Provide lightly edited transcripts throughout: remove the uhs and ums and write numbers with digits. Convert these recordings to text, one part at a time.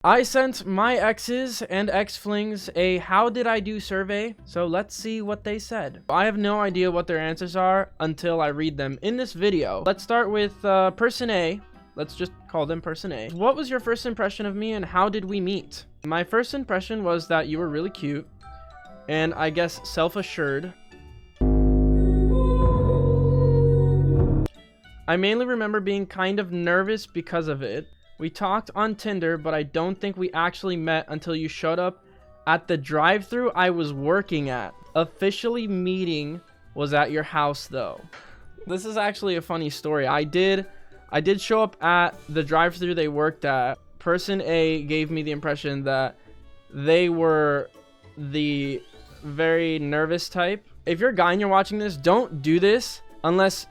I sent my exes and ex-flings a how did I do survey, so let's see what they said. I have no idea what their answers are until I read them in this video. Let's start with person A. Let's just call them person A. What was your first impression of me and how did we meet? My first impression was that you were really cute and I guess self-assured. I mainly remember being kind of nervous because of it. We talked on Tinder, but I don't think we actually met until you showed up at the drive-thru I was working at. Officially meeting was at your house though. This is actually a funny story. I did show up at the drive-thru they worked at. Person A gave me the impression that they were the very nervous type. If you're a guy and you're watching this, don't do this unless,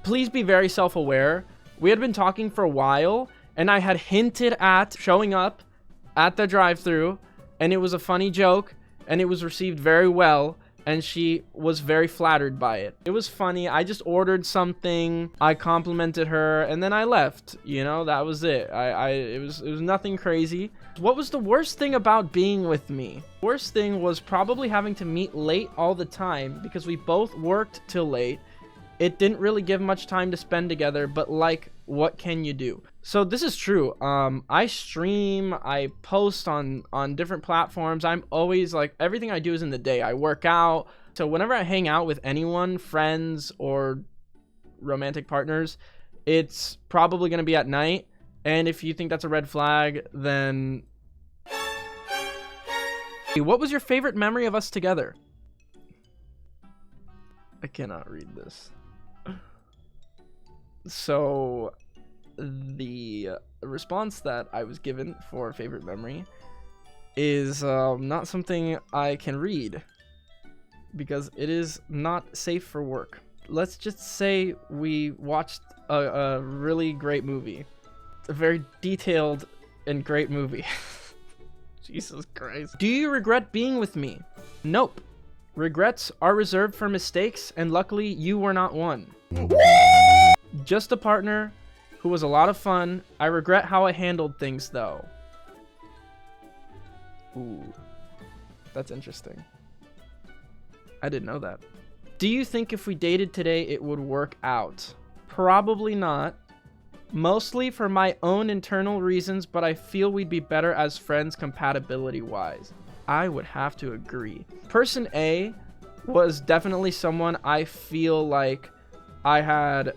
please be very self-aware. We had been talking for a while and I had hinted at showing up at the drive-thru and it was a funny joke and it was received very well and she was very flattered by it. It was funny. I just ordered something, I complimented her, and then I left. You know, that was it. It was nothing crazy. What was the worst thing about being with me? Worst thing was probably having to meet late all the time because we both worked till late. It didn't really give much time to spend together, but like, what can you do? So this is true. I stream, I post on different platforms. I'm always like, everything I do is in the day. I work out. So whenever I hang out with anyone, friends or romantic partners, it's probably going to be at night. And if you think that's a red flag, then what was your favorite memory of us together? I cannot read this. So the response that I was given for favorite memory is not something I can read because it is not safe for work. Let's just say we watched a really great movie. A very detailed and great movie. Jesus Christ. Do you regret being with me? Nope. Regrets are reserved for mistakes, and luckily you were not one. Just a partner who was a lot of fun. I regret how I handled things though. Ooh, that's interesting. I didn't know that. Do you think if we dated today it would work out? Probably not. Mostly for my own internal reasons, but I feel we'd be better as friends compatibility wise. I would have to agree. Person A was definitely someone I feel like I had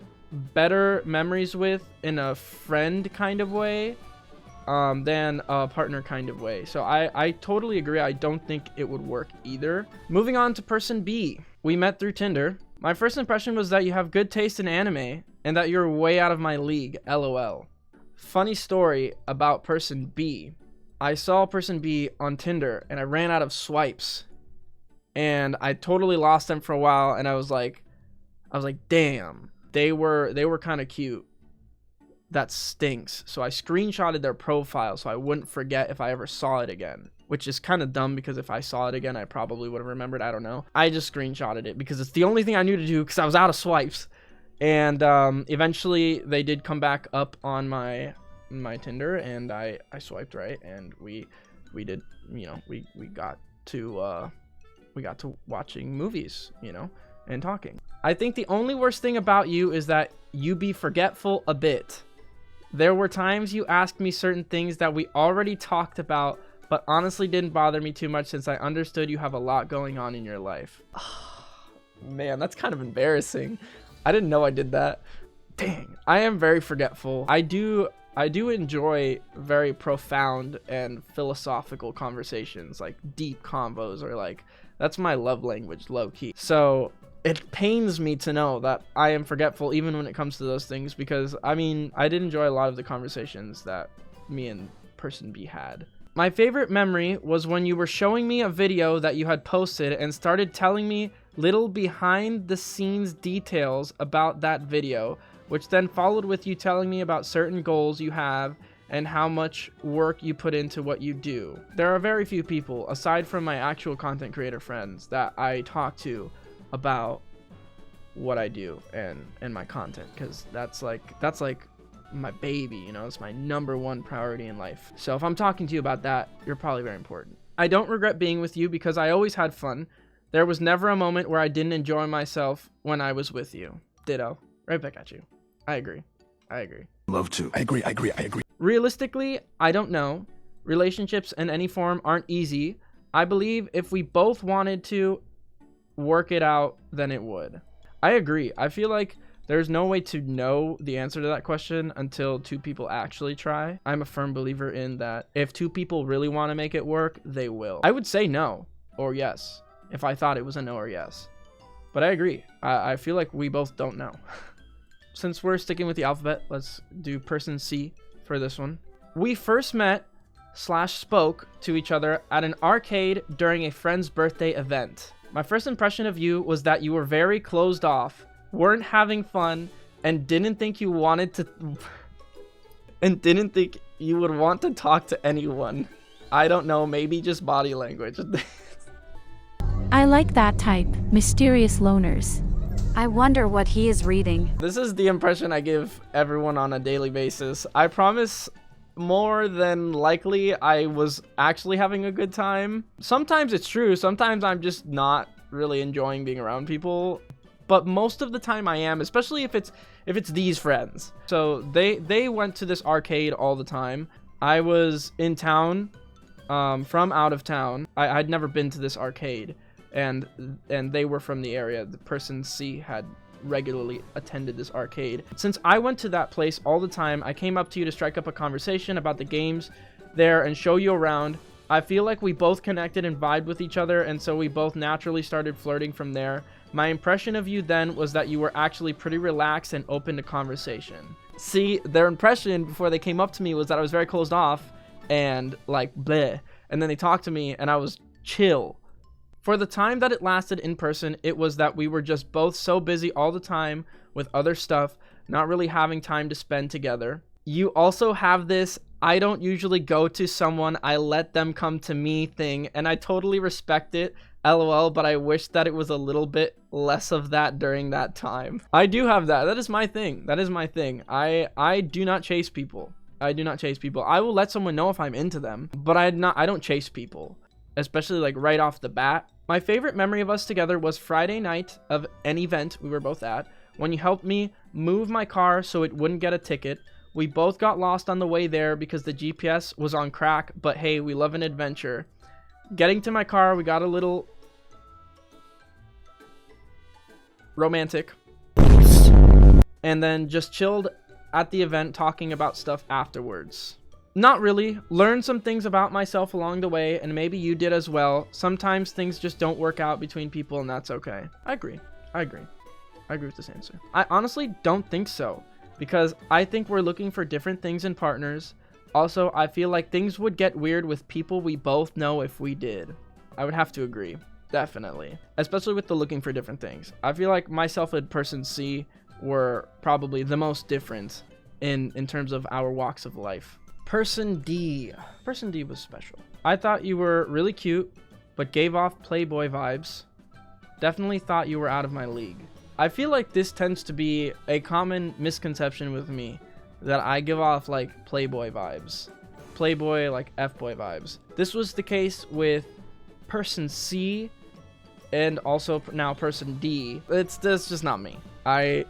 better memories with in a friend kind of way than a partner kind of way. So I totally agree. I don't think it would work either. Moving on to person B. We met through Tinder. My first impression was that you have good taste in anime and that you're way out of my league. LOL. Funny story about person B. I saw person B on Tinder and I ran out of swipes and I totally lost them for a while. And I was like, damn, they were kind of cute. That stinks. So I screenshotted their profile so I wouldn't forget if I ever saw it again, which is kind of dumb because if I saw it again, I probably would have remembered. I don't know. I just screenshotted it because it's the only thing I knew to do because I was out of swipes. And eventually they did come back up on my Tinder and I swiped right and we did, you know, we got to watching movies, you know, and talking. I think the only worst thing about you is that you be forgetful a bit. There were times you asked me certain things that we already talked about, but honestly didn't bother me too much since I understood you have a lot going on in your life. Man, that's kind of embarrassing. I didn't know I did that. Dang, I am very forgetful. I do enjoy very profound and philosophical conversations, like deep convos, or like, that's my love language, low key. So it pains me to know that I am forgetful even when it comes to those things, because I mean, I did enjoy a lot of the conversations that me and person B had. My favorite memory was when you were showing me a video that you had posted and started telling me little behind the scenes details about that video, which then followed with you telling me about certain goals you have and how much work you put into what you do. There are very few people, aside from my actual content creator friends, that I talk to about what I do and my content, because that's like my baby, you know, it's my #1 priority in life. So if I'm talking to you about that, you're probably very important. I don't regret being with you because I always had fun. There was never a moment where I didn't enjoy myself when I was with you. Ditto. Right back at you. I agree. Love to. I agree. Realistically, I don't know. Relationships in any form aren't easy. I believe if we both wanted to work it out, then it would. I agree. I feel like there's no way to know the answer to that question until two people actually try. I'm a firm believer in that if two people really want to make it work, they will. I would say no or yes if I thought it was a no or yes. But I agree. I feel like we both don't know. Since we're sticking with the alphabet, let's do person C for this one. We first met / spoke to each other at an arcade during a friend's birthday event. My first impression of you was that you were very closed off, weren't having fun, and didn't think you would want to talk to anyone. I don't know, maybe just body language. I like that type, mysterious loners. I wonder what he is reading. This is the impression I give everyone on a daily basis. I promise more than likely I was actually having a good time. Sometimes it's true, sometimes I'm just not really enjoying being around people. But most of the time I am, especially if it's these friends. So they went to this arcade all the time. I was in town, from out of town. I'd never been to this arcade, and they were from the area. The person C had regularly attended this arcade. Since I went to that place all the time, I came up to you to strike up a conversation about the games there and show you around. I feel like we both connected and vibed with each other, and so we both naturally started flirting from there. My impression of you then was that you were actually pretty relaxed and open to conversation. See, their impression before they came up to me was that I was very closed off and like bleh. And then they talked to me and I was chill. For the time that it lasted in person, it was that we were just both so busy all the time with other stuff, not really having time to spend together. You also have this I don't usually go to someone, I let them come to me thing, and I totally respect it. LOL, but I wish that it was a little bit less of that during that time. I do have that. That is my thing. I do not chase people. I will let someone know if I'm into them, but I don't chase people, especially like right off the bat. My favorite memory of us together was Friday night of an event we were both at, when you helped me move my car so it wouldn't get a ticket. We both got lost on the way there because the GPS was on crack, but hey, we love an adventure. Getting to my car, we got a little romantic and then just chilled at the event talking about stuff afterwards. Not really. Learned some things about myself along the way, and maybe you did as well. Sometimes things just don't work out between people, and that's okay. I agree with this answer. I honestly don't think so, because I think we're looking for different things in partners. Also, I feel like things would get weird with people we both know if we did. I would have to agree. Definitely. Especially with the looking for different things. I feel like myself and person C were probably the most different in terms of our walks of life. Person D. Person D was special. I thought you were really cute, but gave off Playboy vibes. Definitely thought you were out of my league. I feel like this tends to be a common misconception with me, that I give off like Playboy vibes. Playboy, like F-boy vibes. This was the case with person C and also now person D. That's just not me. I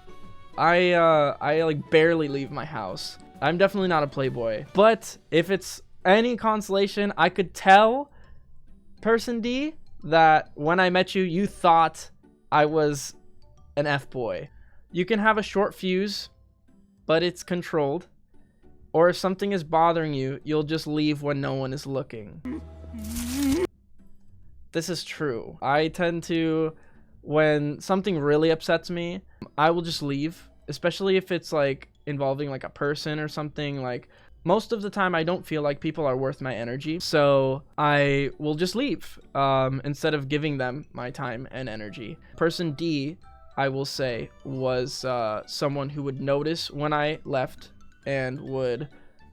like barely leave my house. I'm definitely not a Playboy. But if it's any consolation, I could tell person D that when I met you, you thought I was an F-boy. You can have a short fuse, but it's controlled. Or if something is bothering you, you'll just leave when no one is looking. This is true. I tend to, when something really upsets me, I will just leave, especially if it's like involving like a person or something. Like most of the time I don't feel like people are worth my energy, so I will just leave instead of giving them my time and energy. Person D, I will say, was someone who would notice when I left and would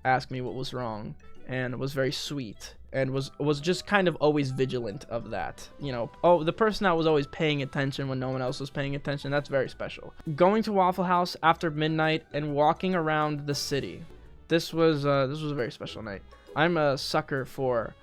ask me what was wrong and was very sweet and was just kind of always vigilant of that. You know, oh, the person that was always paying attention when no one else was paying attention, that's very special. Going to Waffle House after midnight and walking around the city. This was a very special night. I'm a sucker for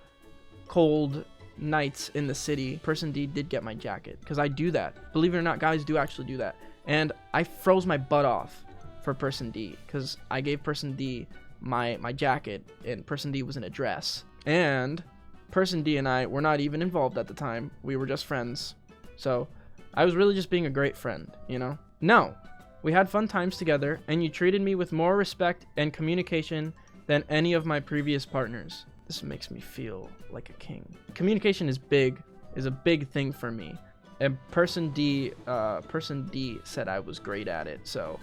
cold nights in the city. Person D did get my jacket because I do that. Believe it or not, guys do actually do that. And I froze my butt off for Person D because I gave Person D my jacket and Person D was in a dress. And Person D and I were not even involved at the time. We were just friends. So I was really just being a great friend, you know? No, we had fun times together and you treated me with more respect and communication than any of my previous partners. This makes me feel like a king. Communication is a big thing for me. And Person D said I was great at it. So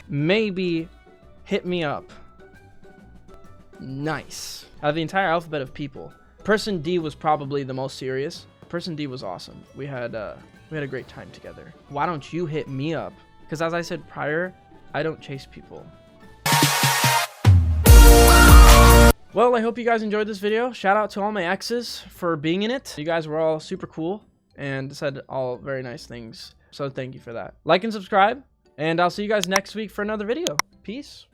maybe hit me up. Nice. Out of the entire alphabet of people, Person D was probably the most serious. Person D was awesome. We had a great time together. Why don't you hit me up? Because as I said prior, I don't chase people. Well, I hope you guys enjoyed this video. Shout out to all my exes for being in it. You guys were all super cool and said all very nice things. So thank you for that. Like and subscribe, and I'll see you guys next week for another video. Peace.